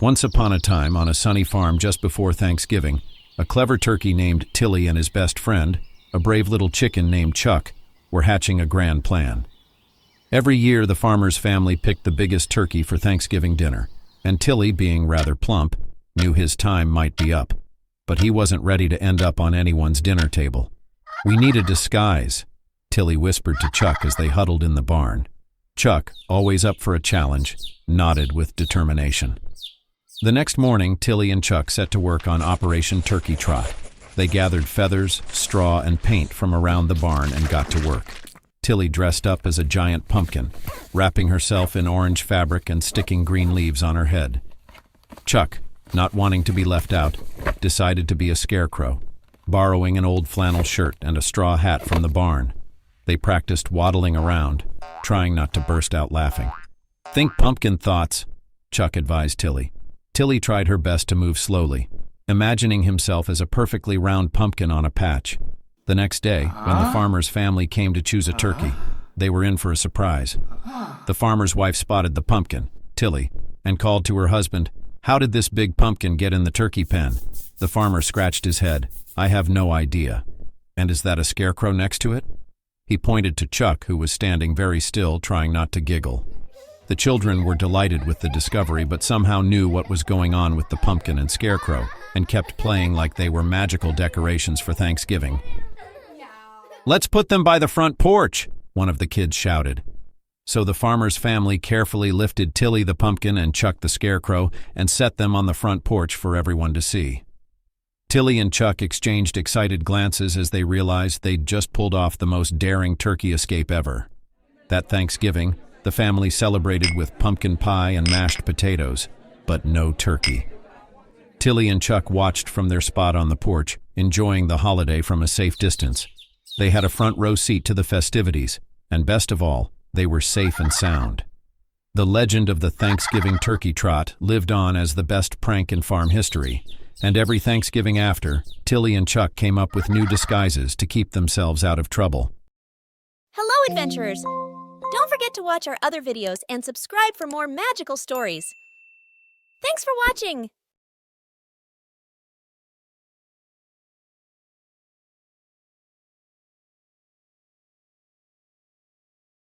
Once upon a time, on a sunny farm just before Thanksgiving, a clever turkey named Tilly and his best friend, a brave little chicken named Chuck, were hatching a grand plan. Every year, the farmer's family picked the biggest turkey for Thanksgiving dinner, and Tilly, being rather plump, knew his time might be up. But he wasn't ready to end up on anyone's dinner table. "We need a disguise," Tilly whispered to Chuck as they huddled in the barn. Chuck, always up for a challenge, nodded with determination. The next morning, Tilly and Chuck set to work on Operation Turkey Trot. They gathered feathers, straw, and paint from around the barn and got to work. Tilly dressed up as a giant pumpkin, wrapping herself in orange fabric and sticking green leaves on her head. Chuck, not wanting to be left out, decided to be a scarecrow, borrowing an old flannel shirt and a straw hat from the barn. They practiced waddling around, trying not to burst out laughing. "Think pumpkin thoughts," Chuck advised Tilly. Tilly tried her best to move slowly, imagining himself as a perfectly round pumpkin on a patch. The next day, when the farmer's family came to choose a turkey, they were in for a surprise. The farmer's wife spotted the pumpkin, Tilly, and called to her husband, "How did this big pumpkin get in the turkey pen?" The farmer scratched his head. "I have no idea." "And is that a scarecrow next to it?" He pointed to Chuck, who was standing very still, trying not to giggle. The children were delighted with the discovery, but somehow knew what was going on with the pumpkin and scarecrow, and kept playing like they were magical decorations for Thanksgiving. "Let's put them by the front porch," one of the kids shouted. So the farmer's family carefully lifted Tilly the pumpkin and Chuck the scarecrow and set them on the front porch for everyone to see. Tilly and Chuck exchanged excited glances as they realized they'd just pulled off the most daring turkey escape ever. That Thanksgiving, the family celebrated with pumpkin pie and mashed potatoes, but no turkey. Tilly and Chuck watched from their spot on the porch, enjoying the holiday from a safe distance. They had a front row seat to the festivities, and best of all, they were safe and sound. The legend of the Thanksgiving turkey trot lived on as the best prank in farm history, and every Thanksgiving after, Tilly and Chuck came up with new disguises to keep themselves out of trouble. Hello, adventurers! Don't forget to watch our other videos and subscribe for more magical stories. Thanks for watching!